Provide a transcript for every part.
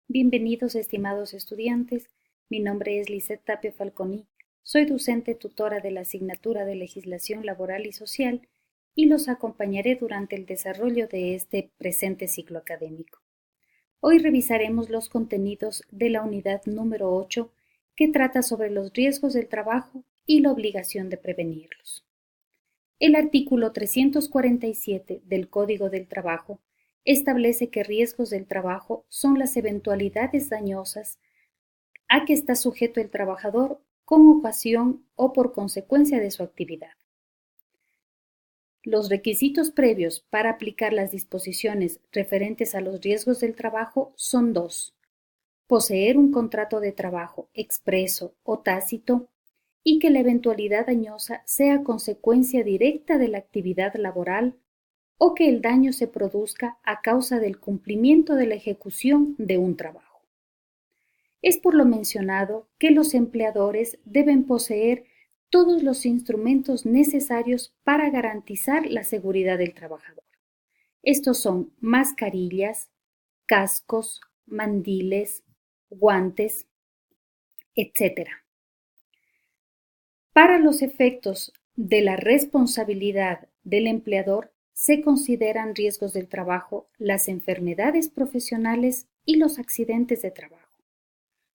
Bienvenidos, estimados estudiantes. Mi nombre es Lisette Tapia Falconi. Soy docente tutora de la asignatura de Legislación Laboral y Social y los acompañaré durante el desarrollo de este presente ciclo académico. Hoy revisaremos los contenidos de la unidad número 8, que trata sobre los riesgos del trabajo y la obligación de prevenirlos. El artículo 347 del Código del Trabajo establece que riesgos del trabajo son las eventualidades dañosas a que está sujeto el trabajador con ocasión o por consecuencia de su actividad. Los requisitos previos para aplicar las disposiciones referentes a los riesgos del trabajo son dos: poseer un contrato de trabajo expreso o tácito y que la eventualidad dañosa sea consecuencia directa de la actividad laboral o que el daño se produzca a causa del cumplimiento de la ejecución de un trabajo. Es por lo mencionado que los empleadores deben poseer todos los instrumentos necesarios para garantizar la seguridad del trabajador. Estos son mascarillas, cascos, mandiles, guantes, etc. Para los efectos de la responsabilidad del empleador, se consideran riesgos del trabajo las enfermedades profesionales y los accidentes de trabajo.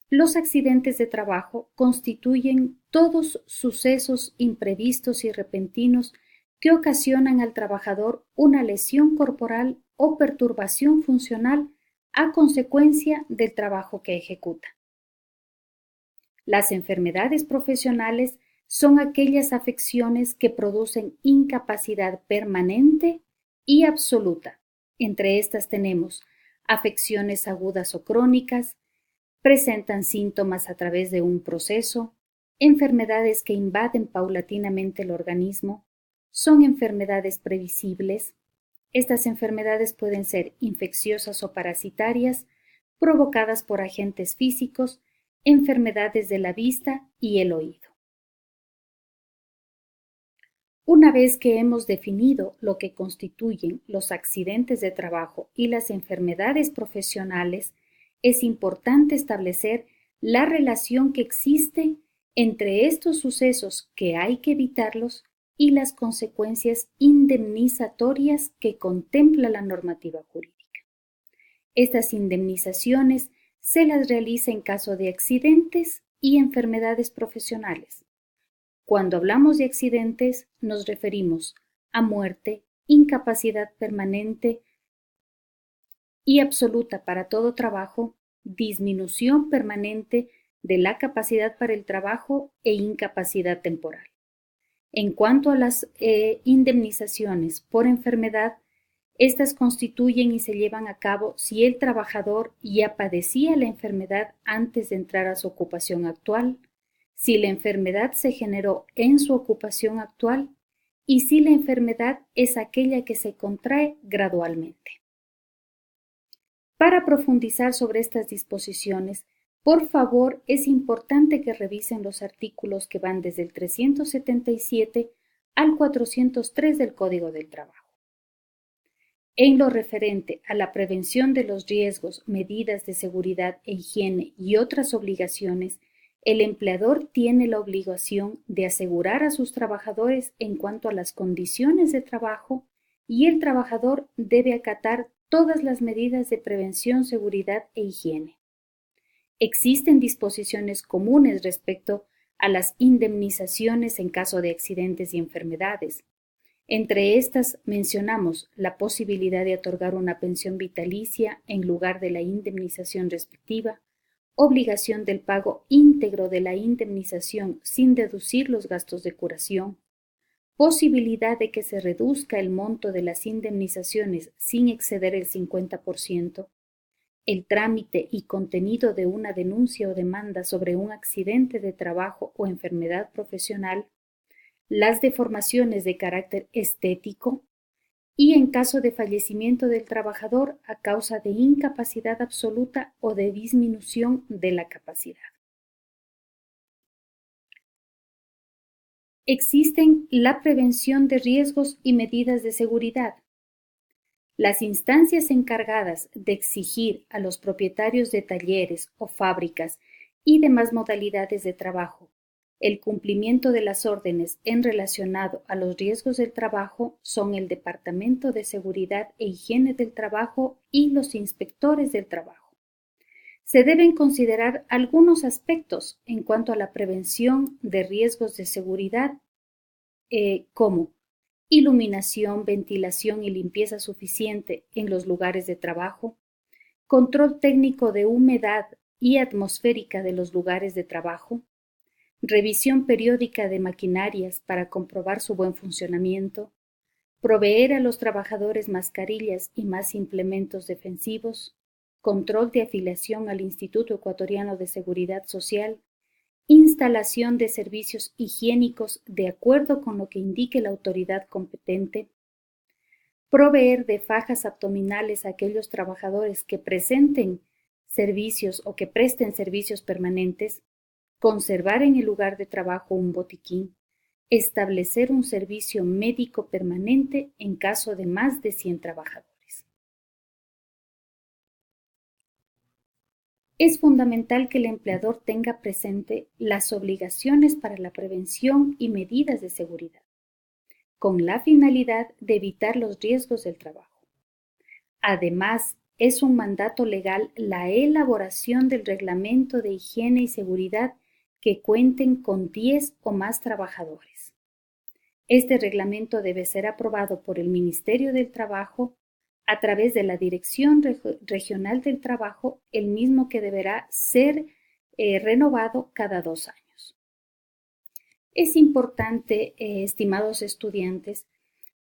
Los accidentes de trabajo constituyen todos sucesos imprevistos y repentinos que ocasionan al trabajador una lesión corporal o perturbación funcional a consecuencia del trabajo que ejecuta. Las enfermedades profesionales son aquellas afecciones que producen incapacidad permanente y absoluta. Entre estas tenemos afecciones agudas o crónicas, presentan síntomas a través de un proceso, enfermedades que invaden paulatinamente el organismo, son enfermedades previsibles. Estas enfermedades pueden ser infecciosas o parasitarias, provocadas por agentes físicos, enfermedades de la vista y el oído. Una vez que hemos definido lo que constituyen los accidentes de trabajo y las enfermedades profesionales, es importante establecer la relación que existe entre estos sucesos, que hay que evitarlos, y las consecuencias indemnizatorias que contempla la normativa jurídica. Estas indemnizaciones se las realiza en caso de accidentes y enfermedades profesionales. Cuando hablamos de accidentes, nos referimos a muerte, incapacidad permanente y absoluta para todo trabajo, disminución permanente de la capacidad para el trabajo e incapacidad temporal. En cuanto a las indemnizaciones por enfermedad, estas constituyen y se llevan a cabo si el trabajador ya padecía la enfermedad antes de entrar a su ocupación actual, si la enfermedad se generó en su ocupación actual y si la enfermedad es aquella que se contrae gradualmente. Para profundizar sobre estas disposiciones, por favor, es importante que revisen los artículos que van desde el 377 al 403 del Código del Trabajo. En lo referente a la prevención de los riesgos, medidas de seguridad e higiene y otras obligaciones, el empleador tiene la obligación de asegurar a sus trabajadores en cuanto a las condiciones de trabajo y el trabajador debe acatar todas las medidas de prevención, seguridad e higiene. Existen disposiciones comunes respecto a las indemnizaciones en caso de accidentes y enfermedades. Entre estas mencionamos la posibilidad de otorgar una pensión vitalicia en lugar de la indemnización respectiva, obligación del pago íntegro de la indemnización sin deducir los gastos de curación, posibilidad de que se reduzca el monto de las indemnizaciones sin exceder el 50%, el trámite y contenido de una denuncia o demanda sobre un accidente de trabajo o enfermedad profesional, las deformaciones de carácter estético y en caso de fallecimiento del trabajador a causa de incapacidad absoluta o de disminución de la capacidad. Existen la prevención de riesgos y medidas de seguridad. Las instancias encargadas de exigir a los propietarios de talleres o fábricas y demás modalidades de trabajo el cumplimiento de las órdenes en relacionado a los riesgos del trabajo son el Departamento de Seguridad e Higiene del Trabajo y los inspectores del trabajo. Se deben considerar algunos aspectos en cuanto a la prevención de riesgos de seguridad, como iluminación, ventilación y limpieza suficiente en los lugares de trabajo, control técnico de humedad y atmosférica de los lugares de trabajo, revisión periódica de maquinarias para comprobar su buen funcionamiento, proveer a los trabajadores mascarillas y más implementos defensivos, control de afiliación al Instituto Ecuatoriano de Seguridad Social, instalación de servicios higiénicos de acuerdo con lo que indique la autoridad competente, proveer de fajas abdominales a aquellos trabajadores que presenten servicios o que presten servicios permanentes, conservar en el lugar de trabajo un botiquín, establecer un servicio médico permanente en caso de más de 100 trabajadores. Es fundamental que el empleador tenga presente las obligaciones para la prevención y medidas de seguridad, con la finalidad de evitar los riesgos del trabajo. Además, es un mandato legal la elaboración del reglamento de higiene y seguridad que cuenten con 10 o más trabajadores. Este reglamento debe ser aprobado por el Ministerio del Trabajo a través de la Dirección Regional del Trabajo, el mismo que deberá ser renovado cada 2 años. Es importante, estimados estudiantes,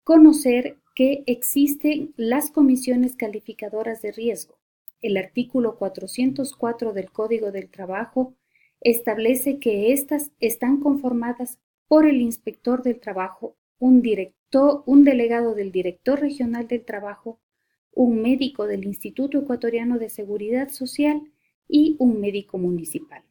conocer que existen las comisiones calificadoras de riesgo. El artículo 404 del Código del Trabajo establece que éstas están conformadas por el inspector del trabajo, un delegado del director regional del trabajo, un médico del Instituto Ecuatoriano de Seguridad Social y un médico municipal.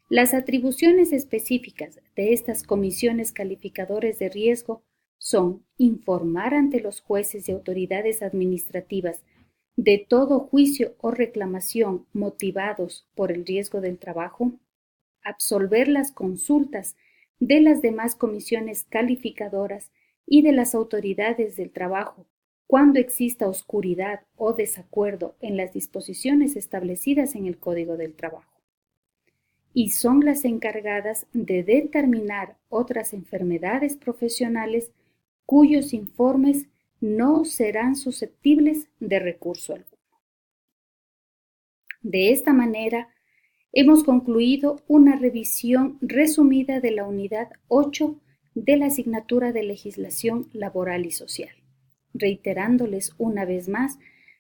Las atribuciones específicas de estas comisiones calificadoras de riesgo son informar ante los jueces y autoridades administrativas de todo juicio o reclamación motivados por el riesgo del trabajo, absolver las consultas de las demás comisiones calificadoras y de las autoridades del trabajo cuando exista oscuridad o desacuerdo en las disposiciones establecidas en el Código del Trabajo. Y son las encargadas de determinar otras enfermedades profesionales cuyos informes no serán susceptibles de recurso alguno. De esta manera, hemos concluido una revisión resumida de la unidad 8 de la asignatura de Legislación Laboral y Social, reiterándoles una vez más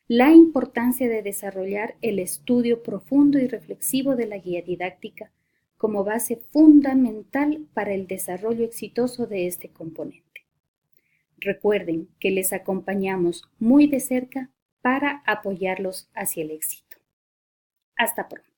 la importancia de desarrollar el estudio profundo y reflexivo de la guía didáctica como base fundamental para el desarrollo exitoso de este componente. Recuerden que les acompañamos muy de cerca para apoyarlos hacia el éxito. Hasta pronto.